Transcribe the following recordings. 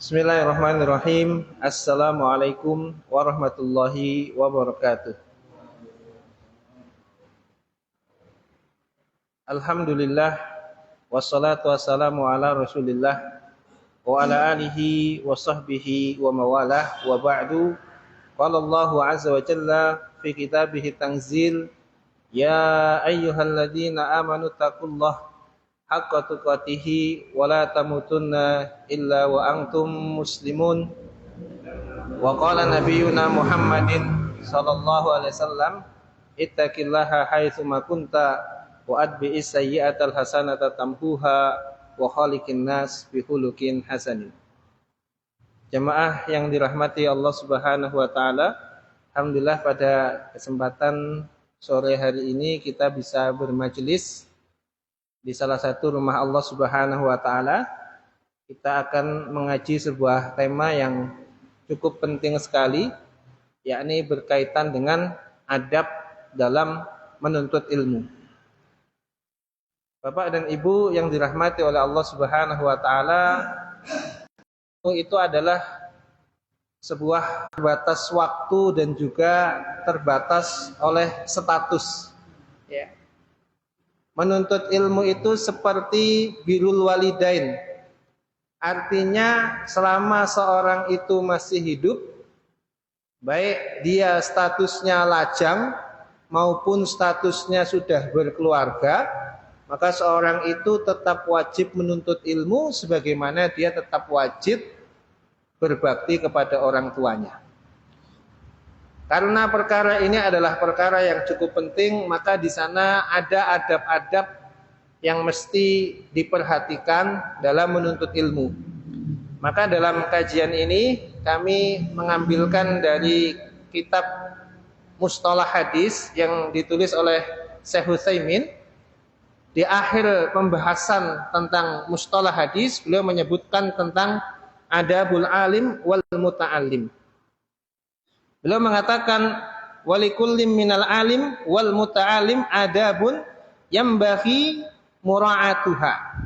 Bismillahirrahmanirrahim. Assalamualaikum warahmatullahi wabarakatuh. Alhamdulillah wassalatu wassalamu ala Rasulillah wa ala alihi wa sahbihi wa mawalah wa ba'du. Qala Allahu azza wa jalla fi kitabih tanzil, ya ayyuhalladzina amanu taqullaha haqqa tuqatih wa la tamutunna illa wa antum muslimun. Wa qala nabiyyuna Muhammadin sallallahu alaihi wasallam, ittaqillaha haitsu ma kunta wa atbi'is sayyi'atal hasanata tamhuha wa khaliqin nas bi khuluqin hasanin. Jamaah yang dirahmati Allah Subhanahu wa taala, alhamdulillah pada kesempatan sore hari ini kita bisa bermajelis di salah satu rumah Allah Subhanahu wa taala. Kita akan mengaji sebuah tema yang cukup penting sekali, yakni berkaitan dengan adab dalam menuntut ilmu. Bapak dan Ibu yang dirahmati oleh Allah Subhanahu wa taala, itu adalah sebuah terbatas waktu dan juga terbatas oleh status. Ya. Menuntut ilmu itu seperti birrul walidain. Artinya selama seorang itu masih hidup, baik dia statusnya lajang maupun statusnya sudah berkeluarga, maka seorang itu tetap wajib menuntut ilmu sebagaimana dia tetap wajib berbakti kepada orang tuanya. Karena perkara ini adalah perkara yang cukup penting, maka di sana ada adab-adab yang mesti diperhatikan dalam menuntut ilmu. Maka dalam kajian ini kami mengambilkan dari kitab Mustalah Hadis yang ditulis oleh Syekh Utsaimin. Di akhir pembahasan tentang Mustalah Hadis, beliau menyebutkan tentang adabul alim wal muta'allim. Beliau mengatakan walikullim minal alim wal muta'alim adabun yambaghi mura'atuha.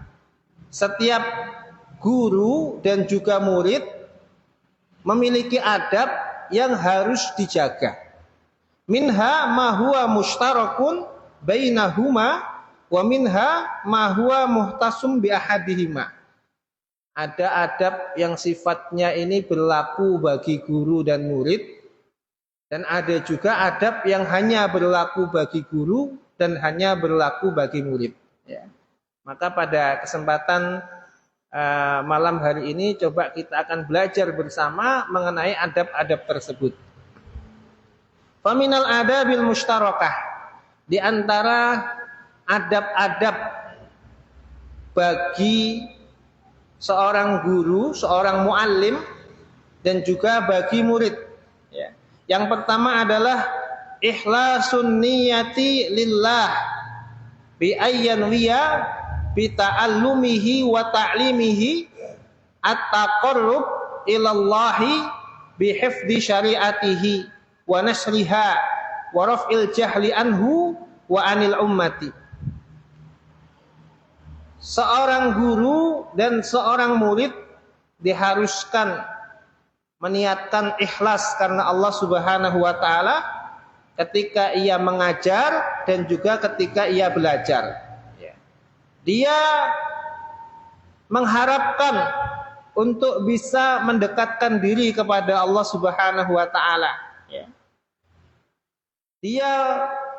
Setiap guru dan juga murid memiliki adab yang harus dijaga. Minha ma huwa mushtarakun bainahuma wa minha ma huwa muhtasum bi ahadihima. Ada adab yang sifatnya ini berlaku bagi guru dan murid, dan ada juga adab yang hanya berlaku bagi guru dan hanya berlaku bagi murid. Ya. Maka pada kesempatan malam hari ini coba kita akan belajar bersama mengenai adab-adab tersebut. Faminal adabil mushtarakah, di antara adab-adab bagi seorang guru, seorang muallim dan juga bagi murid. Ya. Yang pertama adalah ikhlasun niyati lillah bi ayyan wiya bi ta'allumihi wa ta'limihi at-taqarrub ilallahi bi hifdzi syariatihi wa nasriha wa raf'il jahli anhu wa anil ummati. Seorang guru dan seorang murid diharuskan meniatkan ikhlas karena Allah Subhanahu wa taala ketika ia mengajar dan juga ketika ia belajar. Dia mengharapkan untuk bisa mendekatkan diri kepada Allah Subhanahu wa taala. Dia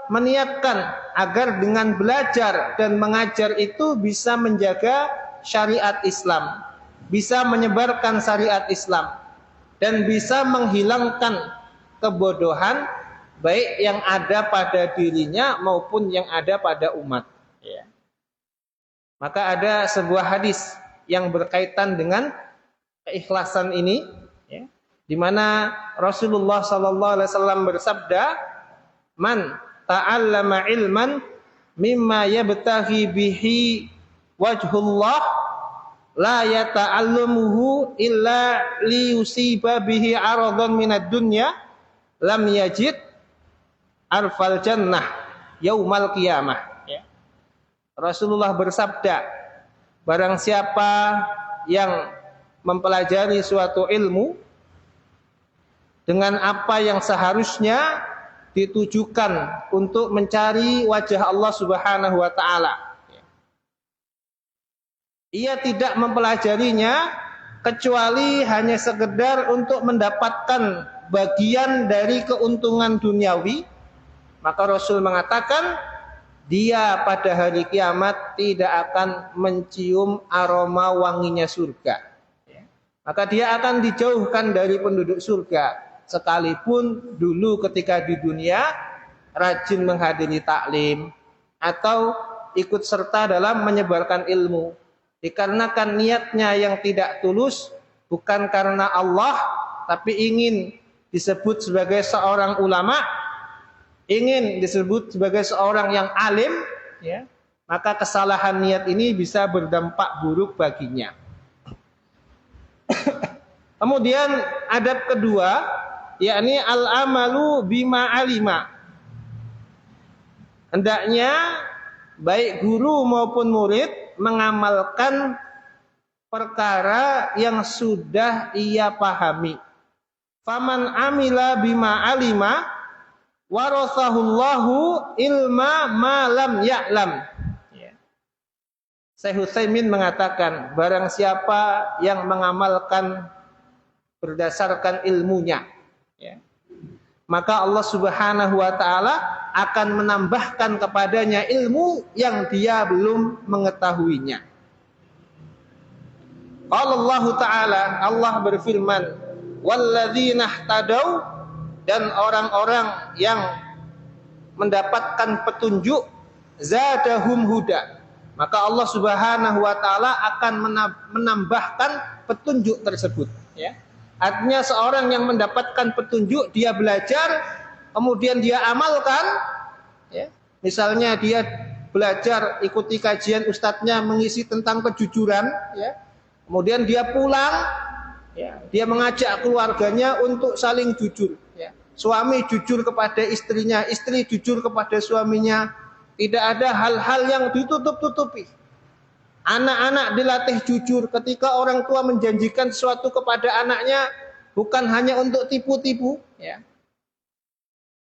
meniatkan agar dengan belajar dan mengajar itu bisa menjaga syariat Islam, bisa menyebarkan syariat Islam, dan bisa menghilangkan kebodohan baik yang ada pada dirinya maupun yang ada pada umat. Ya. Maka ada sebuah hadis yang berkaitan dengan keikhlasan ini, ya, di mana Rasulullah SAW bersabda, "Man ta'allama ilman mimma yabtaghi bihi wajhullah la yata'allamuhu illa liyusiba bihi aradan minad dunya lam yajid arfal jannah yaumal qiyamah." Ya. Rasulullah bersabda, barang siapa yang mempelajari suatu ilmu dengan apa yang seharusnya ditujukan untuk mencari wajah Allah Subhanahu wa taala. Ia tidak mempelajarinya kecuali hanya sekedar untuk mendapatkan bagian dari keuntungan duniawi, maka Rasul mengatakan dia pada hari kiamat tidak akan mencium aroma wanginya surga. Maka dia akan dijauhkan dari penduduk surga, sekalipun dulu ketika di dunia rajin menghadiri taklim atau ikut serta dalam menyebarkan ilmu. Dikarenakan niatnya yang tidak tulus, bukan karena Allah, tapi ingin disebut sebagai seorang ulama, ingin disebut sebagai seorang yang alim, ya, maka kesalahan niat ini bisa berdampak buruk baginya. Kemudian adab kedua, yakni al-amalu bima alima. Hendaknya baik guru maupun murid mengamalkan perkara yang sudah ia pahami. Faman amila bima alima warathahullahu ilma ma lam ya'lam. Syekh Utsaimin mengatakan, barang siapa yang mengamalkan berdasarkan ilmunya, ya, maka Allah Subhanahu wa taala akan menambahkan kepadanya ilmu yang dia belum mengetahuinya. Allah taala, Allah berfirman, walladzina ihtadau, dan orang-orang yang mendapatkan petunjuk, zadahum huda, maka Allah Subhanahu wa taala akan menambahkan petunjuk tersebut, ya. Artinya seorang yang mendapatkan petunjuk, dia belajar, kemudian dia amalkan, ya. Misalnya dia belajar ikuti kajian ustadznya mengisi tentang kejujuran, ya. Kemudian dia pulang, ya, dia mengajak keluarganya untuk saling jujur, ya. Suami jujur kepada istrinya, istri jujur kepada suaminya, tidak ada hal-hal yang ditutup-tutupi. Anak-anak dilatih jujur ketika orang tua menjanjikan sesuatu kepada anaknya, bukan hanya untuk tipu-tipu, ya.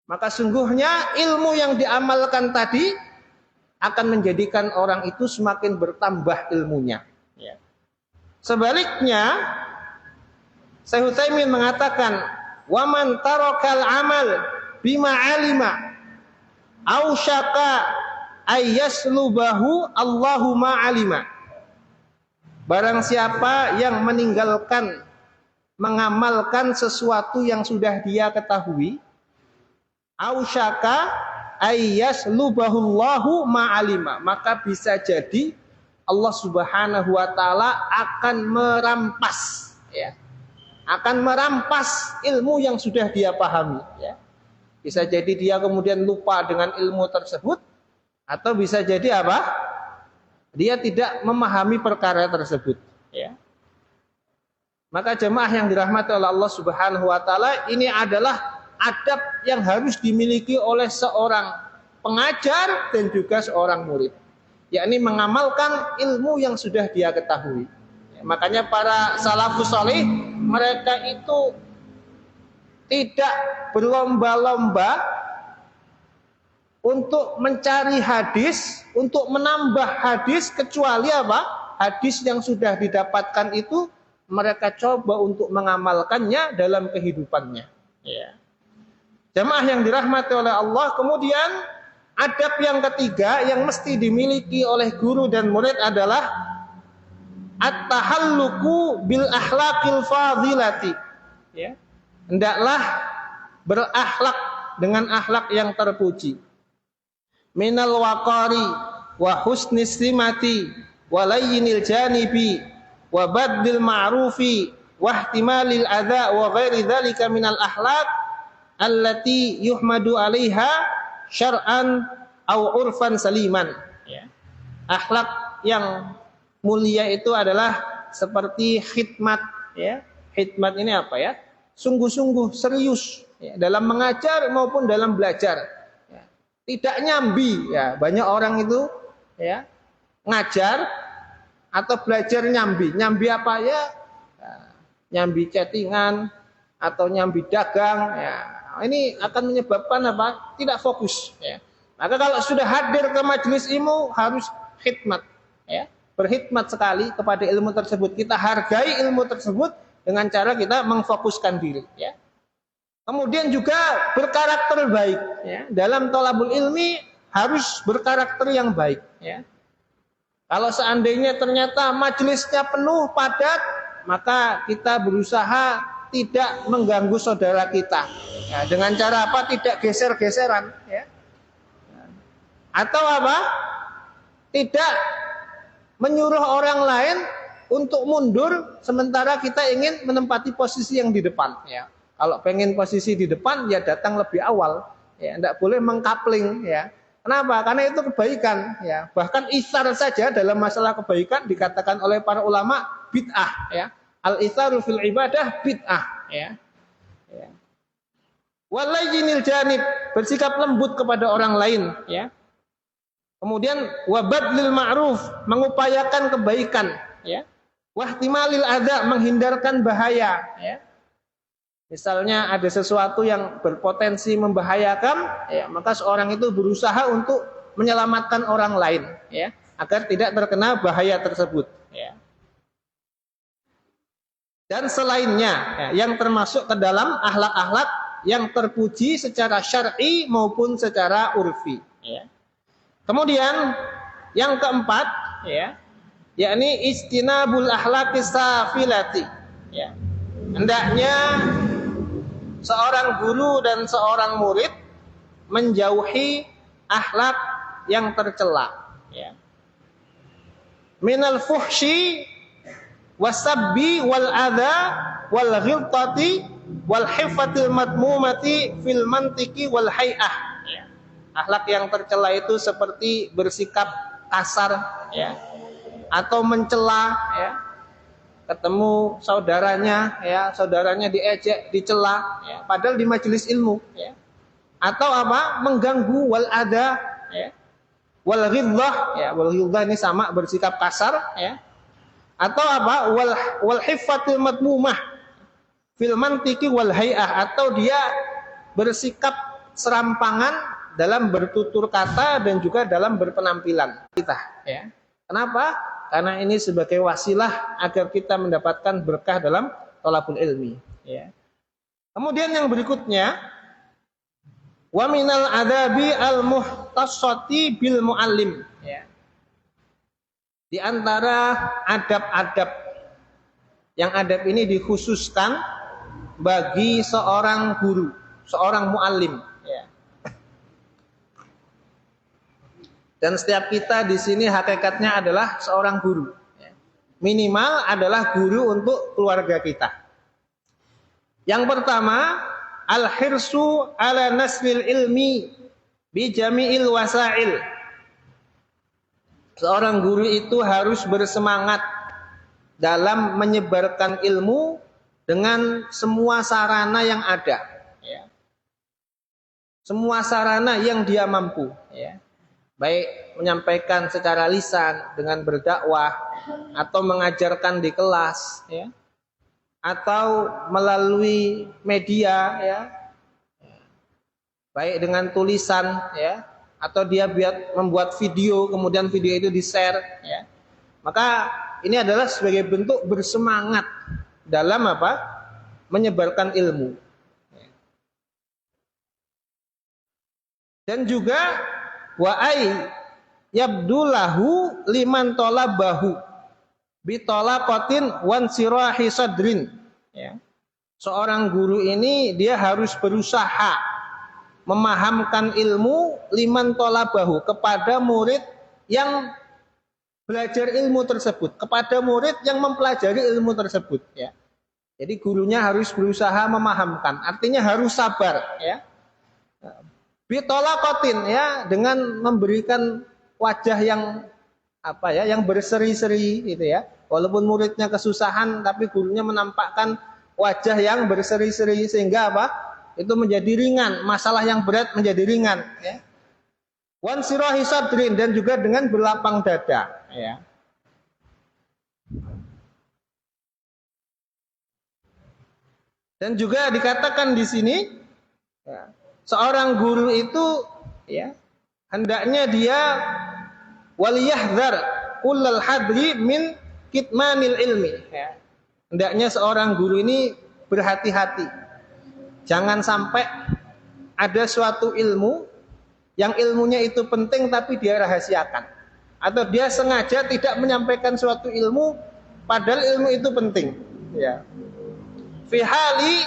Maka sungguhnya ilmu yang diamalkan tadi akan menjadikan orang itu semakin bertambah ilmunya, ya. Sebaliknya, Syekh Utsaimin mengatakan, waman tarakal amal bima alima ausyaka ayyaslubahu Allahumma alima. Barang siapa yang meninggalkan mengamalkan sesuatu yang sudah dia ketahui, ausyaka ayyaslubahu Allahu ma'alima, maka bisa jadi Allah Subhanahu wa taala akan merampas, ya, akan merampas ilmu yang sudah dia pahami, ya. Bisa jadi dia kemudian lupa dengan ilmu tersebut, atau bisa jadi apa? Dia tidak memahami perkara tersebut, ya. Maka jemaah yang dirahmati oleh Allah Subhanahu wa taala, ini adalah adab yang harus dimiliki oleh seorang pengajar dan juga seorang murid, yakni mengamalkan ilmu yang sudah dia ketahui. Ya, makanya para salafus saleh, mereka itu tidak berlomba-lomba untuk mencari hadis, untuk menambah hadis, kecuali apa? Hadis yang sudah didapatkan itu mereka coba untuk mengamalkannya dalam kehidupannya, ya. Jemaah yang dirahmati oleh Allah, kemudian adab yang ketiga yang mesti dimiliki oleh guru dan murid adalah at-tahalluqu bil akhlaqil fadilati, ya. Hendaklah berakhlak dengan akhlak yang terpuji. Minal waqari wa husnis simati wa layyinil janibi wa baddil ma'rufi wa ihtimalil adza wa ghairi dzalika minal akhlaq allati yuhmadu 'alaiha syar'an au urfan saliman, ya. Akhlak yang mulia itu adalah seperti khidmat, ya. Khidmat ini apa, ya? Sungguh-sungguh serius, ya, dalam mengajar maupun dalam belajar. Tidak nyambi, ya. Banyak orang itu, ya, ngajar atau belajar nyambi. Nyambi apa, ya? nyambi chattingan atau nyambi dagang, ya, ini akan menyebabkan apa? Tidak fokus. Ya. Maka kalau sudah hadir ke majelis ilmu harus khidmat, ya, berkhidmat sekali kepada ilmu tersebut. Kita hargai ilmu tersebut dengan cara kita mengfokuskan diri. Ya. Kemudian juga berkarakter baik. Ya. Dalam thalabul ilmi harus berkarakter yang baik. Ya. Kalau seandainya ternyata majelisnya penuh padat, maka kita berusaha tidak mengganggu saudara kita. Ya, dengan cara apa? Tidak geser-geseran. Ya. Atau apa? Tidak menyuruh orang lain untuk mundur sementara kita ingin menempati posisi yang di depan. Ya. Kalau pengen posisi di depan, ya datang lebih awal. Ya, tidak boleh mengkapling. Ya. Kenapa? Karena itu kebaikan, ya. Bahkan isar saja dalam masalah kebaikan dikatakan oleh para ulama bid'ah, ya. Al-itharu fil ibadah bid'ah, ya. Ya. Walayyinil janib, bersikap lembut kepada orang lain, ya. Kemudian wabadlil ma'ruf, mengupayakan kebaikan, ya. Wahtimalil adza, menghindarkan bahaya, ya. Misalnya ada sesuatu yang berpotensi membahayakan, ya, maka seorang itu berusaha untuk menyelamatkan orang lain, ya, agar tidak terkena bahaya tersebut. Ya. Dan selainnya, ya, yang termasuk ke dalam akhlak-akhlak yang terpuji secara syar'i maupun secara urfi. Ya. Kemudian yang keempat, ya, yakni istinabul akhlaqis safilati. Ya. Hendaknya seorang guru dan seorang murid menjauhi akhlak yang tercela, ya. Minal fuhsyi wasabbi wal adza wal ghiltati wal hifatil madmumati fil mantiki wal hay'ah. Ya. Akhlak yang tercela itu seperti bersikap kasar, ya, atau mencela, ya. Ketemu saudaranya, ya, saudaranya diejek, dicela, ya, padahal di majelis ilmu, ya. Atau apa? Mengganggu wal ada, ya. Wal ghidhah, ya, wal ghidhah ini sama bersikap kasar, ya. Atau apa? Wal hifatil madmumah fil mantiki wal hay'ah, atau dia bersikap serampangan dalam bertutur kata dan juga dalam berpenampilan kita, ya. Kenapa? Karena ini sebagai wasilah agar kita mendapatkan berkah dalam thalabul ilmi. Ya. Kemudian yang berikutnya, wa minal adabi al muhtassati bil muallim. Ya. Di antara adab-adab yang adab ini dikhususkan bagi seorang guru, seorang muallim. Ya. Dan setiap kita di sini hakikatnya adalah seorang guru. Minimal adalah guru untuk keluarga kita. Yang pertama, al-hirsu ala nasril ilmi bi jami'il wasail. Seorang guru itu harus bersemangat dalam menyebarkan ilmu dengan semua sarana yang ada. Ya. Semua sarana yang dia mampu. Ya. Baik menyampaikan secara lisan dengan berdakwah, atau mengajarkan di kelas, ya, atau melalui media, ya, baik dengan tulisan, ya, atau dia membuat video, kemudian video itu di-share, ya. Maka ini adalah sebagai bentuk bersemangat dalam apa? Menyebarkan ilmu. Dan juga wa ay yabdulahu liman talabahu bi talaqatin wan sirahi sadrin, ya. Seorang guru ini dia harus berusaha memahamkan ilmu liman talabahu, kepada murid yang belajar ilmu tersebut, kepada murid yang mempelajari ilmu tersebut, ya. Jadi gurunya harus berusaha memahamkan, artinya harus sabar, ya. Bitolaqatin, ya, dengan memberikan wajah yang apa, ya, yang berseri-seri gitu, ya. Walaupun muridnya kesusahan tapi gurunya menampakkan wajah yang berseri-seri sehingga apa? Itu menjadi ringan, masalah yang berat menjadi ringan, ya. Wan sirahi sadrin, dan juga dengan berlapang dada, ya. Dan juga dikatakan di sini, ya, seorang guru itu ya hendaknya dia waliyahdzar kullal hadri min kitmanil ilmi. Ya. Hendaknya seorang guru ini berhati-hati. Jangan sampai ada suatu ilmu yang ilmunya itu penting tapi dia rahasiakan. Atau dia sengaja tidak menyampaikan suatu ilmu padahal ilmu itu penting. Ya. Fi hali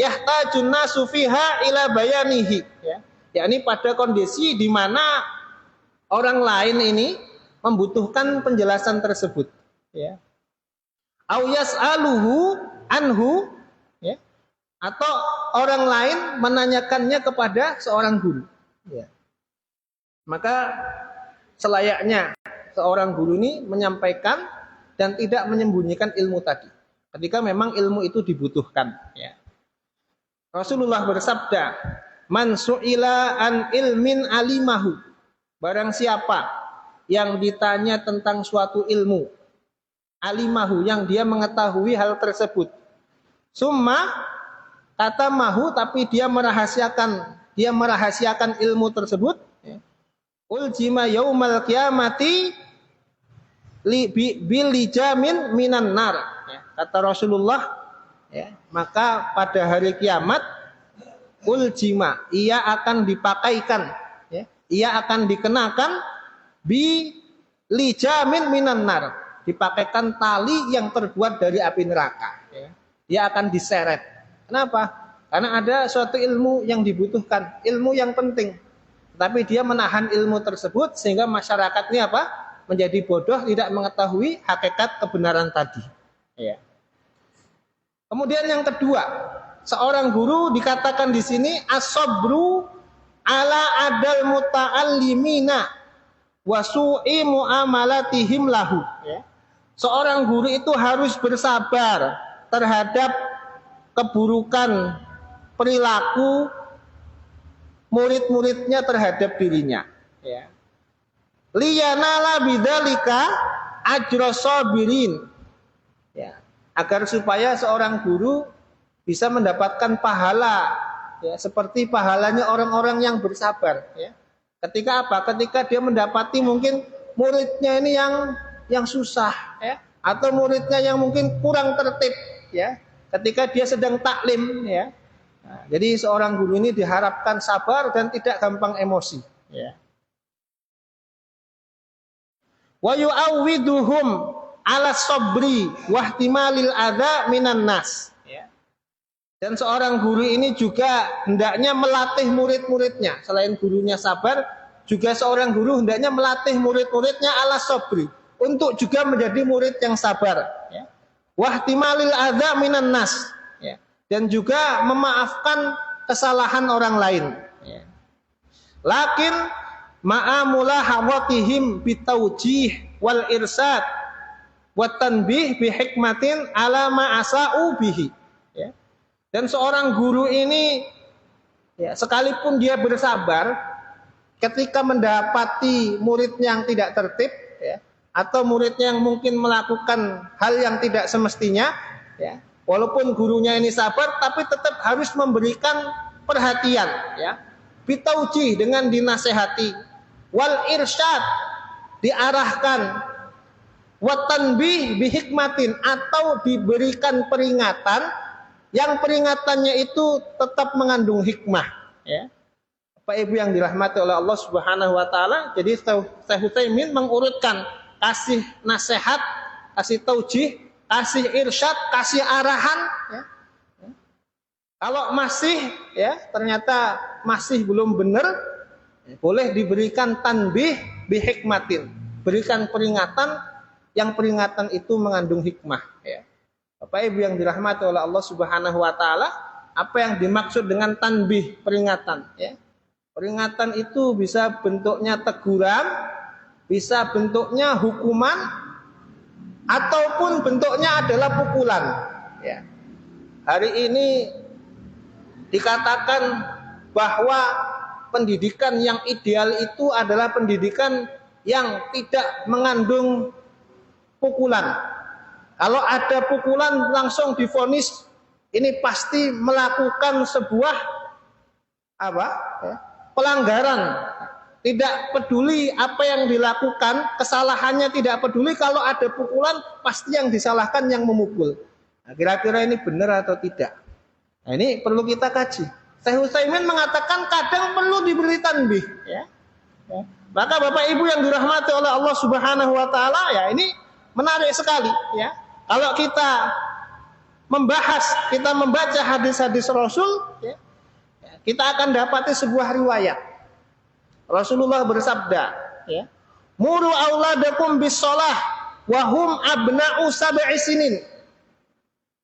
yahtajun nasu fiha ila bayanihi, ya. Yakni pada kondisi di mana orang lain ini membutuhkan penjelasan tersebut, ya. Au yas'aluhu anhu, ya. Atau orang lain menanyakannya kepada seorang guru, ya. Maka selayaknya seorang guru ini menyampaikan dan tidak menyembunyikan ilmu tadi ketika memang ilmu itu dibutuhkan, ya. Rasulullah bersabda, "Man su'ila an ilmin alimahu." Barang siapa yang ditanya tentang suatu ilmu, alimahu, yang dia mengetahui hal tersebut. Summa kata mahu, tapi dia merahasiakan ilmu tersebut, ya. Uljima yaumal qiyamati bil lijamin minan nar. Ya. Kata Rasulullah, ya, maka pada hari kiamat uljima, ia akan dipakaikan, ya, ia akan dikenakan bi lijamin minan nar, dipakaikan tali yang terbuat dari api neraka, ya. Dia akan diseret. Kenapa? Karena ada suatu ilmu yang dibutuhkan, ilmu yang penting, tapi dia menahan ilmu tersebut sehingga masyarakat ini apa? Menjadi bodoh, tidak mengetahui hakikat kebenaran tadi, ya. Kemudian yang kedua, seorang guru dikatakan di sini as-sabru ala adal muta'allimina wa su'i muamalatihim lahu, ya. Seorang guru itu harus bersabar terhadap keburukan perilaku murid-muridnya terhadap dirinya, ya. Liyanala bidzalika ajra sabirin, ya, agar supaya seorang guru bisa mendapatkan pahala, ya, seperti pahalanya orang-orang yang bersabar, ya. Ketika apa? Ketika dia mendapati mungkin muridnya ini yang susah, ya, atau muridnya yang mungkin kurang tertib, ya, ketika dia sedang taklim, ya. Nah, jadi seorang guru ini diharapkan sabar dan tidak gampang emosi, ya. Wa yu'awwiduhum ala sabri wa ihtimalil adza minan nas, ya. Dan seorang guru ini juga hendaknya melatih murid-muridnya. Selain gurunya sabar, juga seorang guru hendaknya melatih murid-muridnya ala sabri, untuk juga menjadi murid yang sabar, ya. Wa ihtimalil adza minan nas, ya. Dan juga memaafkan kesalahan orang lain, ya. Lakin ma'amula hawatihim bitawjih wal irsad wa tanbih bi hikmatin ala ma asa'u bihi, ya. Dan seorang guru ini, ya, sekalipun dia bersabar ketika mendapati muridnya yang tidak tertib, ya, atau muridnya yang mungkin melakukan hal yang tidak semestinya, ya, walaupun gurunya ini sabar tapi tetap harus memberikan perhatian, ya, bitauji, dengan dinasehati, wal irsyad, diarahkan, watanbih bihikmatin, atau diberikan peringatan yang peringatannya itu tetap mengandung hikmah, ya. Bapak Ibu yang dirahmati oleh Allah Subhanahu wa taala, jadi Syekh Utsaimin mengurutkan kasih nasihat, kasih taujih, kasih irsyad, kasih arahan, ya. Kalau masih, ya, ternyata masih belum benar, boleh diberikan tanbih bihikmatin, berikan peringatan yang peringatan itu mengandung hikmah, ya. Bapak Ibu yang dirahmati oleh Allah Subhanahu wa taala, apa yang dimaksud dengan tanbih, peringatan, ya? Peringatan itu bisa bentuknya teguran, bisa bentuknya hukuman, ataupun bentuknya adalah pukulan, ya. Hari ini dikatakan bahwa pendidikan yang ideal itu adalah pendidikan yang tidak mengandung pukulan. Kalau ada pukulan langsung divonis ini pasti melakukan sebuah apa? Ya, pelanggaran. Tidak peduli apa yang dilakukan, kesalahannya tidak peduli, kalau ada pukulan pasti yang disalahkan yang memukul. Nah, kira-kira ini benar atau tidak? Nah, ini perlu kita kaji. Syekh Utsaimin mengatakan kadang perlu diberi tanbih, ya. Maka Bapak Ibu yang dirahmati oleh Allah Subhanahu wa taala, ya ini menarik sekali, ya. Kalau kita membahas, kita membaca hadis-hadis Rasul, ya, kita akan dapati sebuah riwayat. Rasulullah bersabda, ya, muru auladakum bis-shalah wa hum abna'u sab'i sinin.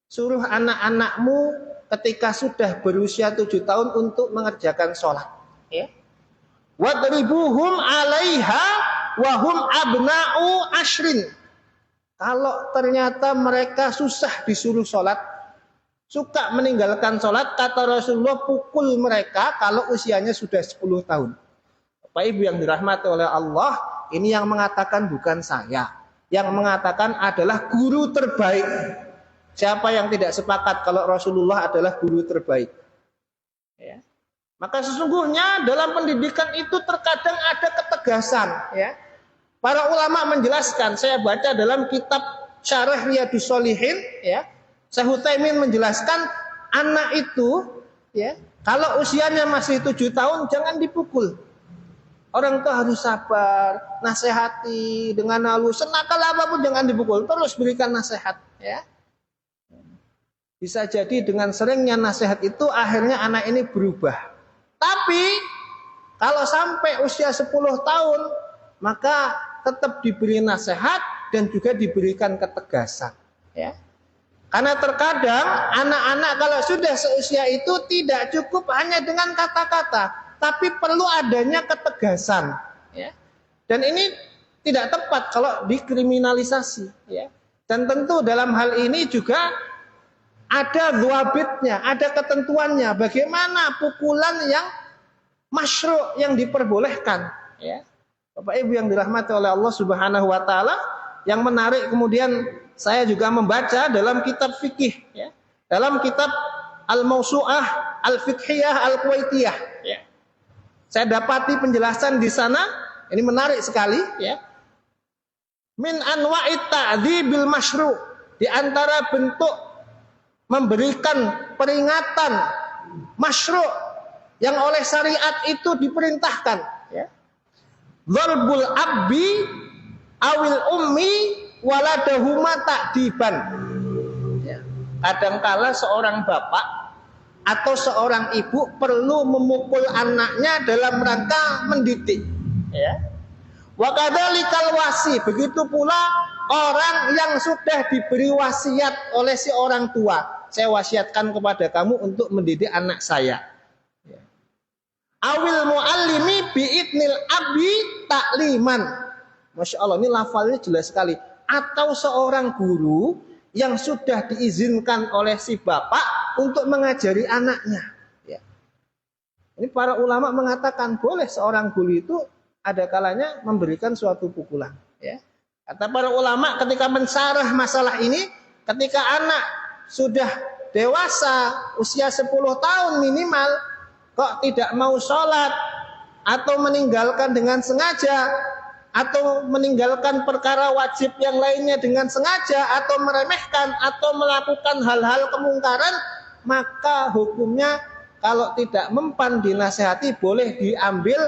Suruh anak-anakmu ketika sudah berusia 7 tahun untuk mengerjakan sholat, ya. Wadribuhum 'alaiha wa hum abna'u ashrin. Kalau ternyata mereka susah disuruh sholat, suka meninggalkan sholat, kata Rasulullah, pukul mereka kalau usianya sudah 10 tahun. Bapak Ibu yang dirahmati oleh Allah, ini yang mengatakan bukan saya. Yang mengatakan adalah guru terbaik. Siapa yang tidak sepakat kalau Rasulullah adalah guru terbaik? Ya. Maka sesungguhnya dalam pendidikan itu terkadang ada ketegasan. Ya. Para ulama menjelaskan, saya baca dalam kitab Syarah Riyadhus Shalihin, ya, Syekh Utsaimin menjelaskan anak itu, ya, kalau usianya masih 7 tahun jangan dipukul. Orang tua harus sabar, nasihati dengan halus, senakal apapun jangan dipukul, terus berikan nasihat, ya. Bisa jadi dengan seringnya nasihat itu akhirnya anak ini berubah. Tapi kalau sampai usia 10 tahun, maka tetap diberi nasihat dan juga diberikan ketegasan, ya. Karena terkadang anak-anak kalau sudah seusia itu tidak cukup hanya dengan kata-kata, tapi perlu adanya ketegasan, ya. Dan ini tidak tepat kalau dikriminalisasi, ya. Dan tentu dalam hal ini juga ada dhawabitnya, ada ketentuannya, bagaimana pukulan yang masyru', yang diperbolehkan, ya. Bapak Ibu yang dirahmati oleh Allah Subhanahu wa taala, yang menarik kemudian saya juga membaca dalam kitab fikih, ya. Dalam kitab Al-Mawsu'ah Al-Fiqhiyah Al-Kuwaitiyah, ya. Saya dapati penjelasan di sana, ini menarik sekali, ya. Min anwa'it ta'dzibil masyru', di antara bentuk memberikan peringatan masyru' yang oleh syariat itu diperintahkan, ya. Dzarbul abbi awil ummi waladahuma ta'diban. Ya. Kadangkala seorang bapak atau seorang ibu perlu memukul anaknya dalam rangka mendidik, ya. Wa kadzalikal wasi, begitu pula orang yang sudah diberi wasiat oleh si orang tua, saya wasiatkan kepada kamu untuk mendidik anak saya, ya. Awil muallimi biidnil abi takliman. Masya Allah, ini lafalnya jelas sekali. Atau seorang guru yang sudah diizinkan oleh si bapak untuk mengajari anaknya, ya. Ini para ulama mengatakan boleh seorang guru itu ada kalanya memberikan suatu pukulan, ya. Kata para ulama ketika mensyarah masalah ini, ketika anak sudah dewasa usia 10 tahun minimal kok tidak mau sholat atau meninggalkan dengan sengaja, atau meninggalkan perkara wajib yang lainnya dengan sengaja, atau meremehkan, atau melakukan hal-hal kemungkaran, maka hukumnya kalau tidak mempan dinasehati boleh diambil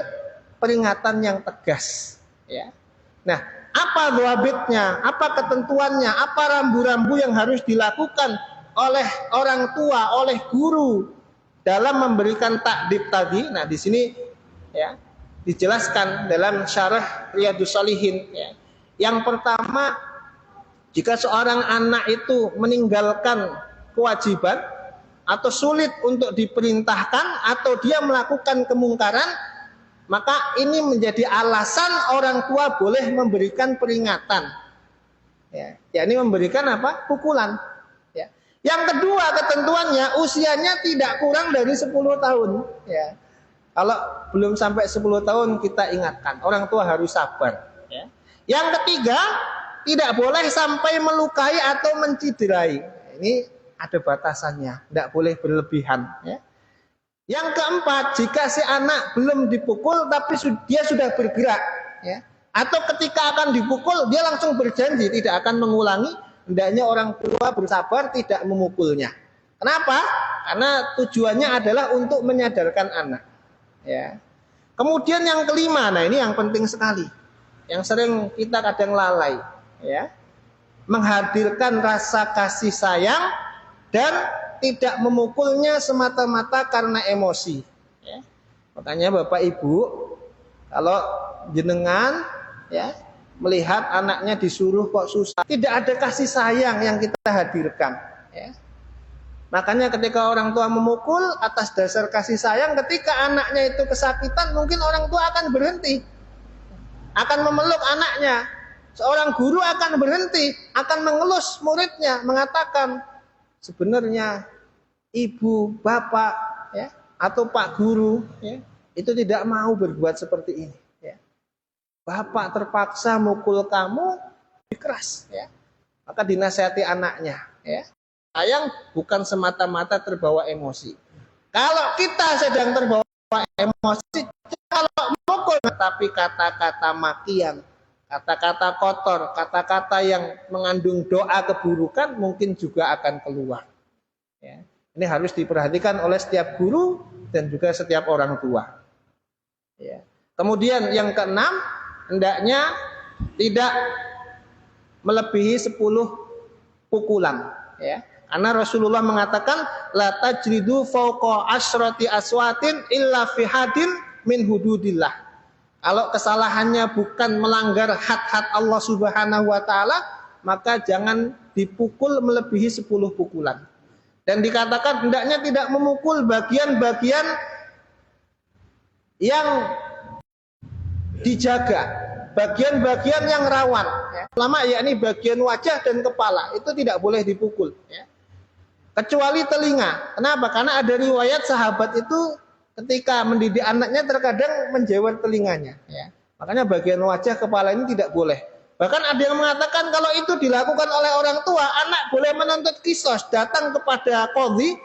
peringatan yang tegas, ya. Nah, apa dhawabitnya, apa ketentuannya, apa rambu-rambu yang harus dilakukan oleh orang tua, oleh guru dalam memberikan takdib tadi? Nah, di sini, ya, dijelaskan dalam Syarah Riyadhus Shalihin, ya. Yang pertama, jika seorang anak itu meninggalkan kewajiban atau sulit untuk diperintahkan atau dia melakukan kemungkaran, maka ini menjadi alasan orang tua boleh memberikan peringatan, ya. Yakni memberikan apa? Pukulan, ya. Yang kedua ketentuannya usianya tidak kurang dari 10 tahun, ya. Kalau belum sampai 10 tahun kita ingatkan, orang tua harus sabar, ya. Yang ketiga, tidak boleh sampai melukai atau menciderai. Ini ada batasannya, tidak boleh berlebihan. Ya. Yang keempat, jika si anak belum dipukul tapi dia sudah bergerak, ya, atau ketika akan dipukul dia langsung berjanji tidak akan mengulangi, hendaknya orang tua bersabar tidak memukulnya. Kenapa? Karena tujuannya adalah untuk menyadarkan anak. Ya. Kemudian yang kelima, nah ini yang penting sekali, yang sering kita kadang lalai, ya, menghadirkan rasa kasih sayang dan tidak memukulnya semata-mata karena emosi. Ya. Makanya Bapak Ibu, kalau jenengan ya melihat anaknya disuruh kok susah, tidak ada kasih sayang yang kita hadirkan. Ya. Makanya ketika orang tua memukul atas dasar kasih sayang, ketika anaknya itu kesakitan, mungkin orang tua akan berhenti, akan memeluk anaknya. Seorang guru akan berhenti, akan mengelus muridnya, mengatakan, sebenarnya ibu, bapak, ya, atau pak guru, ya, itu tidak mau berbuat seperti ini. Ya. Bapak terpaksa mukul kamu, keras, ya. Maka dinasihati anaknya. Ya. Sayang bukan semata-mata terbawa emosi. Kalau kita sedang terbawa emosi, kalau mukul, tapi kata-kata makian, kata-kata kotor, kata-kata yang mengandung doa keburukan mungkin juga akan keluar. Ya. Ini harus diperhatikan oleh setiap guru dan juga setiap orang tua. Ya. Kemudian yang keenam, hendaknya tidak melebihi 10 pukulan. Ya. Karena Rasulullah mengatakan, la tajridu fauqa asyrati aswatin illa fi hadin min hududillah. Kalau kesalahannya bukan melanggar had-had Allah Subhanahu wa taala, maka jangan dipukul melebihi 10 pukulan. Dan dikatakan hendaknya tidak memukul bagian-bagian yang dijaga, bagian-bagian yang rawan. Ya. Lama yakni bagian wajah dan kepala itu tidak boleh dipukul. Ya. Kecuali telinga. Kenapa? Karena ada riwayat sahabat itu ketika mendidik anaknya terkadang menjewer telinganya. Ya. Makanya bagian wajah kepala ini tidak boleh. Bahkan ada yang mengatakan kalau itu dilakukan oleh orang tua, anak boleh menuntut kisos, datang kepada qadhi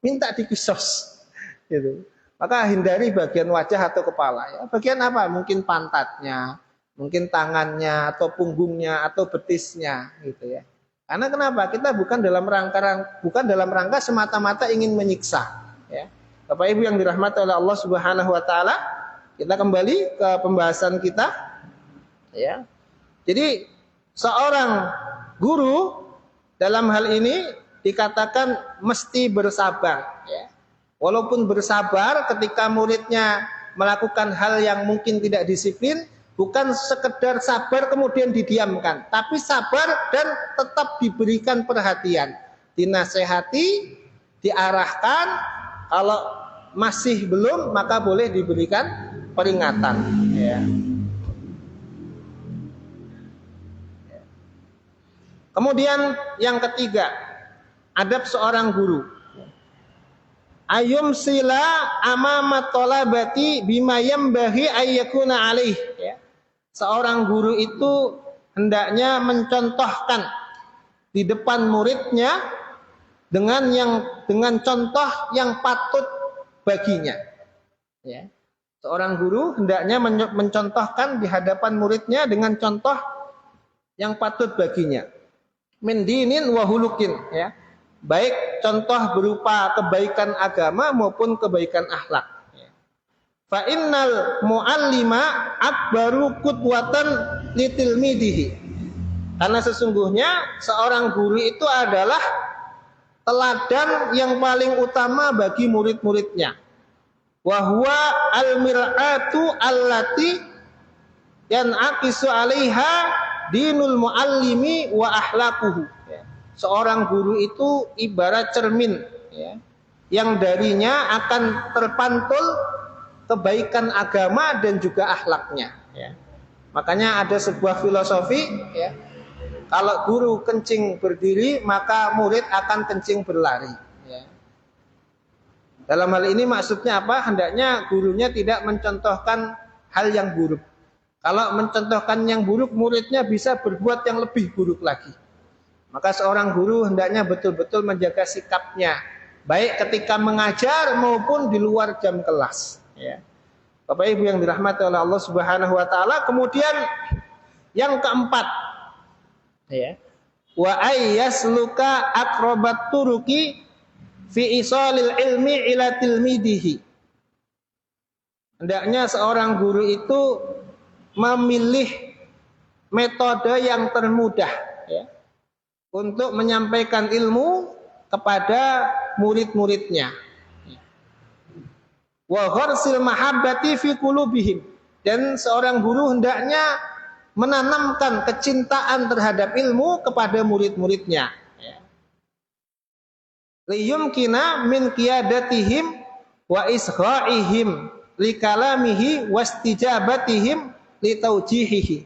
minta dikisos. Gitu. Maka hindari bagian wajah atau kepala. Ya. Bagian apa? Mungkin pantatnya, mungkin tangannya, atau punggungnya, atau betisnya, gitu ya. Karena kenapa? Kita bukan dalam rangka semata-mata ingin menyiksa. Ya. Bapak Ibu yang dirahmati oleh Allah Subhanahu Wa Taala, kita kembali ke pembahasan kita. Ya. Jadi seorang guru dalam hal ini dikatakan mesti bersabar. Ya. Walaupun bersabar ketika muridnya melakukan hal yang mungkin tidak disiplin, bukan sekedar sabar kemudian didiamkan, tapi sabar dan tetap diberikan perhatian, dinasehati, diarahkan. Kalau masih belum, maka boleh diberikan peringatan. Ya. Kemudian yang ketiga, adab seorang guru. Ayum sila amama tolabati bima yambahi ayyakuna alaih. Ya. Seorang guru itu hendaknya mencontohkan di depan muridnya dengan contoh yang patut baginya. Ya. Seorang guru hendaknya mencontohkan di hadapan muridnya dengan contoh yang patut baginya. Min dinin wa hulukin, ya. Baik contoh berupa kebaikan agama maupun kebaikan akhlak. Fa innal muallima akbaru qudwatan litilmidihi. Karena sesungguhnya seorang guru itu adalah teladan yang paling utama bagi murid-muridnya. Wa huwa al-mir'atu allati yan'aqisu 'alaiha dinul muallimi wa akhlaquhu. Seorang guru itu ibarat cermin, ya, yang darinya akan terpantul kebaikan agama dan juga akhlaknya. Ya. Makanya ada sebuah filosofi, ya, kalau guru kencing berdiri maka murid akan kencing berlari. Ya. Dalam hal ini maksudnya apa? Hendaknya gurunya tidak mencontohkan hal yang buruk. Kalau mencontohkan yang buruk, muridnya bisa berbuat yang lebih buruk lagi. Maka seorang guru hendaknya betul-betul menjaga sikapnya, baik ketika mengajar maupun di luar jam kelas. Ya. Bapak Ibu yang dirahmati oleh Allah Subhanahu Wa Taala. Kemudian yang keempat, ya, wa ayyasluka akrobat turuki fi isalil ilmi ila tilmidihi. Hendaknya seorang guru itu memilih metode yang termudah, ya, untuk menyampaikan ilmu kepada murid-muridnya. Wa gharsil mahabbati fi qulubihim, dan seorang guru hendaknya menanamkan kecintaan terhadap ilmu kepada murid-muridnya. Liyumkina min qiyadatihim wa isgha'ihim li kalamihi wastijabatihim li taujihihi.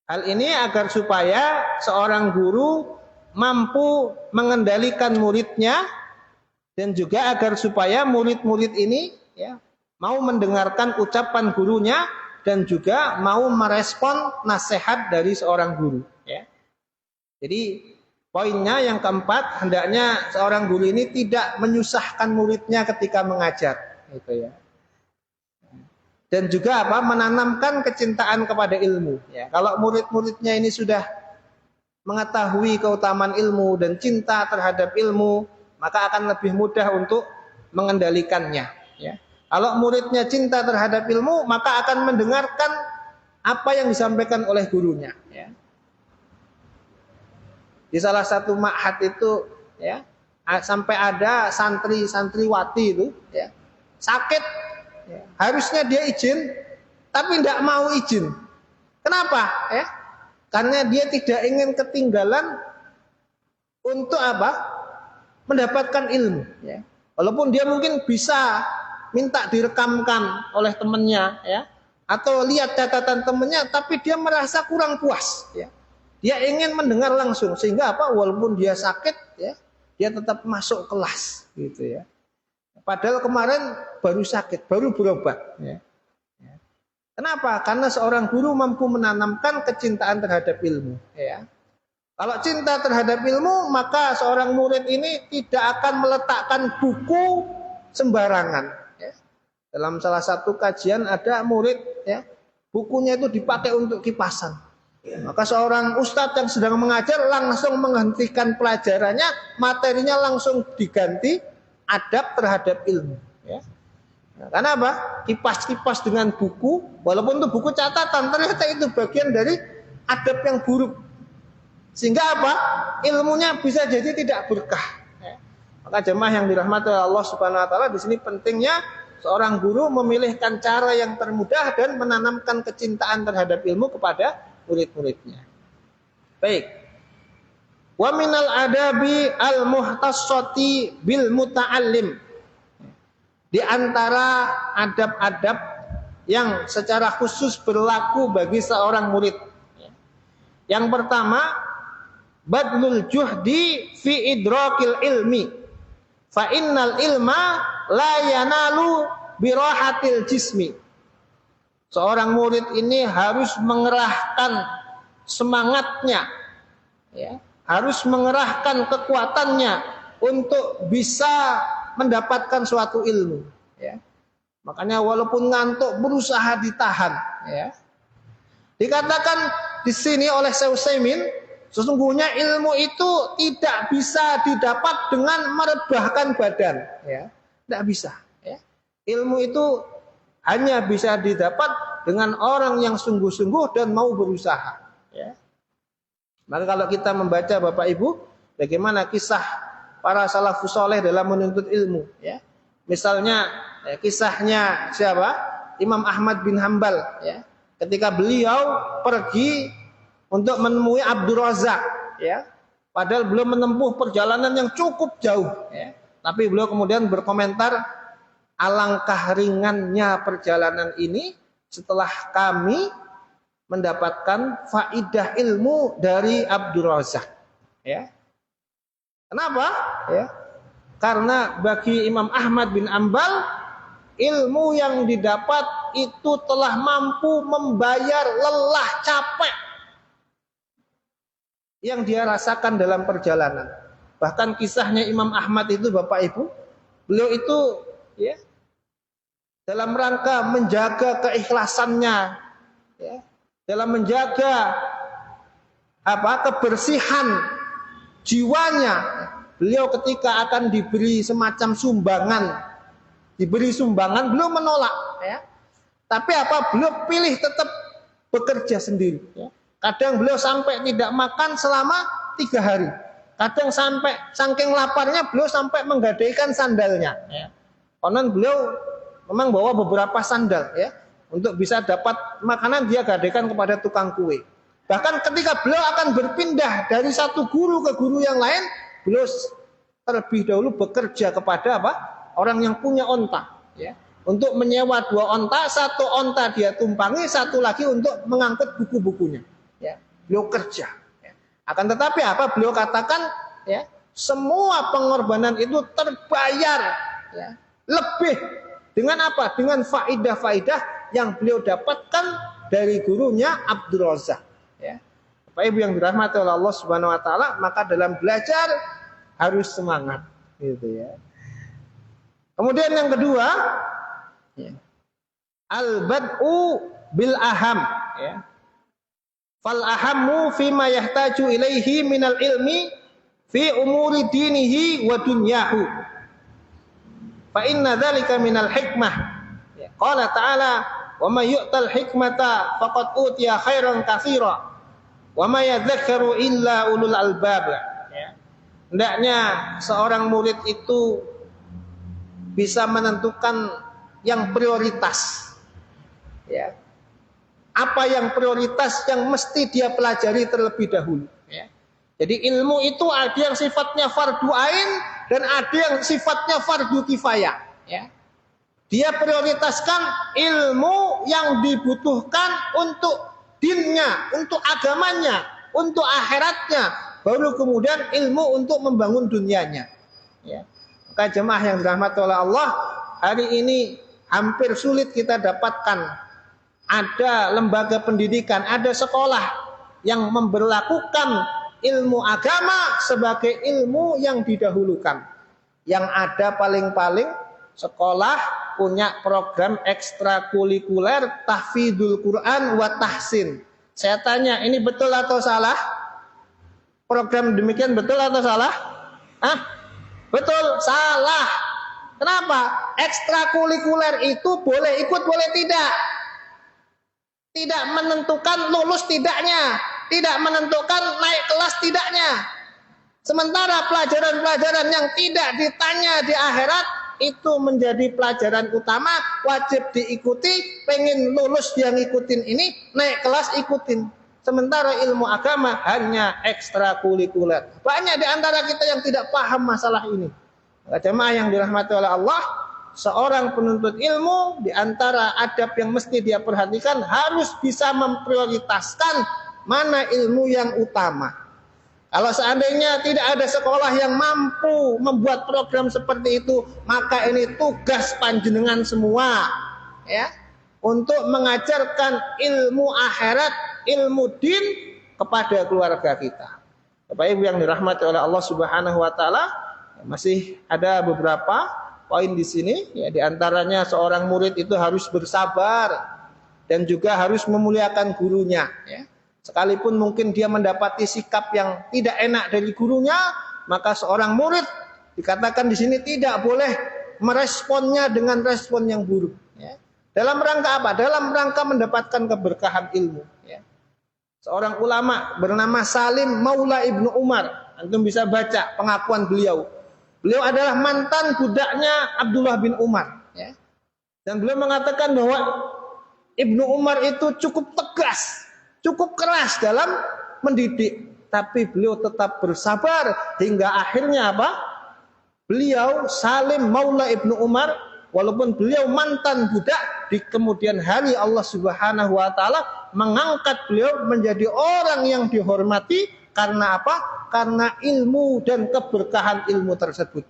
Hal ini agar supaya seorang guru mampu mengendalikan muridnya, dan juga agar supaya murid-murid ini, ya, mau mendengarkan ucapan gurunya dan juga mau merespon nasihat dari seorang guru. Ya. Jadi poinnya yang keempat, hendaknya seorang guru ini tidak menyusahkan muridnya ketika mengajar, gitu ya. Dan juga menanamkan kecintaan kepada ilmu. Ya. Kalau murid-muridnya ini sudah mengetahui keutamaan ilmu dan cinta terhadap ilmu, maka akan lebih mudah untuk mengendalikannya. Ya. Kalau muridnya cinta terhadap ilmu, maka akan mendengarkan apa yang disampaikan oleh gurunya. Ya. Di salah satu ma'had itu, ya, sampai ada santri-santriwati itu, ya, sakit, ya, harusnya dia izin, tapi tidak mau izin. Kenapa? Ya, karena dia tidak ingin ketinggalan untuk mendapatkan ilmu. Ya. Walaupun dia mungkin bisa minta direkamkan oleh temannya, ya, atau lihat catatan temannya, tapi dia merasa kurang puas. Ya. Dia ingin mendengar langsung, sehingga walaupun dia sakit, ya, dia tetap masuk kelas, gitu ya. Padahal kemarin baru sakit, baru berobat. Ya. Kenapa? Karena seorang guru mampu menanamkan kecintaan terhadap ilmu. Ya. Kalau cinta terhadap ilmu, maka seorang murid ini tidak akan meletakkan buku sembarangan. Ya. Dalam salah satu kajian ada murid, ya, bukunya itu dipakai untuk kipasan. Maka seorang ustadz yang sedang mengajar langsung menghentikan pelajarannya, materinya langsung diganti, adab terhadap ilmu. Ya. Nah, karena kipas-kipas dengan buku, walaupun itu buku catatan, ternyata itu bagian dari adab yang buruk. Sehingga ilmunya bisa jadi tidak berkah. Ya. Maka jemaah yang dirahmati oleh Allah Subhanahu Wa Taala, di sini pentingnya seorang guru memilihkan cara yang termudah dan menanamkan kecintaan terhadap ilmu kepada murid-muridnya. Baik. Wa minal adabi al-muhtassati bil muta'allim. Di antara adab-adab yang secara khusus berlaku bagi seorang murid. Yang pertama, badlul juhdi fi idrakil ilmi. Fa innal ilma la yanalu birahatil jismi. Seorang murid ini harus mengerahkan semangatnya, ya, harus mengerahkan kekuatannya untuk bisa mendapatkan suatu ilmu. Ya. Makanya walaupun ngantuk berusaha ditahan. Ya. Dikatakan di sini oleh Syekh Utsaimin, sesungguhnya ilmu itu tidak bisa didapat dengan merebahkan badan. Ya. Tidak bisa. Ya. Ilmu itu hanya bisa didapat dengan orang yang sungguh-sungguh dan mau berusaha. Ya. Maka kalau kita membaca Bapak Ibu, bagaimana kisah para salafus saleh dalam menuntut ilmu. Ya. Misalnya kisahnya siapa? Imam Ahmad bin Hambal. Ya. Ketika beliau pergi untuk menemui Abdul Razak. Ya. Padahal belum menempuh perjalanan yang cukup jauh. Ya. Tapi beliau kemudian berkomentar, alangkah ringannya perjalanan ini setelah kami mendapatkan faidah ilmu dari Abdul Razak. Ya. Kenapa? Ya. Karena bagi Imam Ahmad bin Hambal, ilmu yang didapat itu telah mampu membayar lelah capek yang dia rasakan dalam perjalanan. Bahkan kisahnya Imam Ahmad itu Bapak Ibu, beliau itu ya dalam rangka menjaga keikhlasannya, ya, dalam menjaga kebersihan jiwanya, beliau ketika akan diberi semacam sumbangan, beliau menolak, ya. Tapi beliau pilih tetap bekerja sendiri. Ya. Kadang beliau sampai tidak makan selama 3 hari. Kadang sampai saking laparnya beliau sampai menggadaikan sandalnya. Ya. Konon beliau memang bawa beberapa sandal, ya, untuk bisa dapat makanan dia gadaikan kepada tukang kue. Bahkan ketika beliau akan berpindah dari satu guru ke guru yang lain, beliau terlebih dahulu bekerja kepada orang yang punya onta, ya, untuk menyewa 2 onta, 1 onta dia tumpangi, 1 lagi untuk mengangkut buku-bukunya. Ya, beliau kerja. Ya. Akan tetapi beliau katakan, ya, semua pengorbanan itu terbayar, ya, lebih dengan dengan faidah-faidah yang beliau dapatkan dari gurunya Abdul Razak. Ya. Bapak Ibu yang dirahmati oleh Allah Subhanahu wa taala, maka dalam belajar harus semangat, gitu ya. Kemudian yang kedua, ya, al-bad'u bil aham, ya. Fal ahammu fima yahtaju ilaihi minal ilmi fi umuri dinihi wa dunyahu. Fa inna dzalika minal hikmah. Ya. Qala ta'ala, "Wa may yu'tal hikmata faqad utiya khairan katsira. Wa may yadhakkaru illa ulul albab." Ya. Hendaknya seorang murid itu bisa menentukan yang prioritas. Ya. Apa yang prioritas yang mesti dia pelajari terlebih dahulu. Ya. Jadi ilmu itu ada yang sifatnya fardu ain dan ada yang sifatnya fardu kifayah. Ya. Dia prioritaskan ilmu yang dibutuhkan untuk dinnya, untuk agamanya, untuk akhiratnya, baru kemudian ilmu untuk membangun dunianya. Ya. Maka jemaah yang dirahmati oleh Allah, hari ini hampir sulit kita dapatkan ada lembaga pendidikan, ada sekolah yang memberlakukan ilmu agama sebagai ilmu yang didahulukan. Yang ada paling-paling sekolah punya program ekstrakurikuler tahfidzul Quran wa tahsin. Saya tanya, ini betul atau salah? Program demikian betul atau salah? Betul, salah. Kenapa? Ekstrakurikuler itu boleh ikut, boleh tidak. Tidak menentukan lulus tidaknya, tidak menentukan naik kelas tidaknya. Sementara pelajaran-pelajaran yang tidak ditanya di akhirat itu menjadi pelajaran utama, wajib diikuti. Pengen lulus dia ngikutin ini, naik kelas ikutin. Sementara ilmu agama hanya ekstrakurikuler. Banyak di antara kita yang tidak paham masalah ini. Jemaah yang dirahmati oleh Allah, seorang penuntut ilmu di antara adab yang mesti dia perhatikan harus bisa memprioritaskan mana ilmu yang utama. Kalau seandainya tidak ada sekolah yang mampu membuat program seperti itu, maka ini tugas panjenengan semua, ya, untuk mengajarkan ilmu akhirat, ilmu din kepada keluarga kita. Bapak Ibu yang dirahmati oleh Allah Subhanahu wa taala, masih ada beberapa poin di sini, ya, di antaranya seorang murid itu harus bersabar dan juga harus memuliakan gurunya, ya. Sekalipun mungkin dia mendapati sikap yang tidak enak dari gurunya, maka seorang murid dikatakan di sini tidak boleh meresponnya dengan respon yang buruk, ya. Dalam rangka apa? Dalam rangka mendapatkan keberkahan ilmu, ya. Seorang ulama bernama Salim Maula Ibnu Umar, antum bisa baca pengakuan beliau. Beliau adalah mantan budaknya Abdullah bin Umar, ya. Dan beliau mengatakan bahwa Ibnu Umar itu cukup tegas, cukup keras dalam mendidik, tapi beliau tetap bersabar hingga akhirnya apa? Beliau Salim Maula Ibnu Umar, walaupun beliau mantan budak, di kemudian hari Allah Subhanahu wa taala mengangkat beliau menjadi orang yang dihormati. Karena apa? Karena ilmu dan keberkahan ilmu tersebut.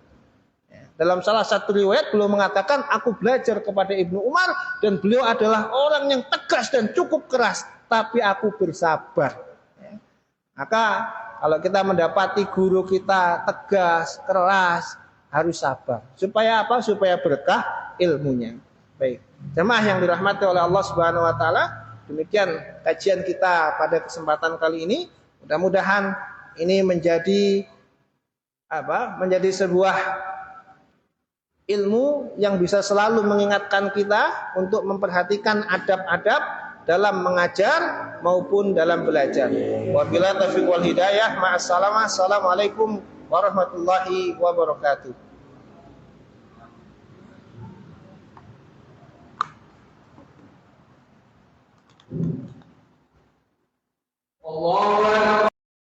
Dalam salah satu riwayat beliau mengatakan, aku belajar kepada Ibnu Umar dan beliau adalah orang yang tegas dan cukup keras, tapi aku bersabar. Maka Kalau kita mendapati guru kita tegas, keras, harus sabar. Supaya apa? Supaya berkah ilmunya. Baik. Jemaah yang dirahmati oleh Allah Subhanahu wa taala, demikian kajian kita pada kesempatan kali ini. Mudah-mudahan ini menjadi menjadi sebuah ilmu yang bisa selalu mengingatkan kita untuk memperhatikan adab-adab dalam mengajar maupun dalam belajar. Wabillahi taufiq wal hidayah. Ma'assalamah. Assalamualaikum warahmatullahi wabarakatuh. Allah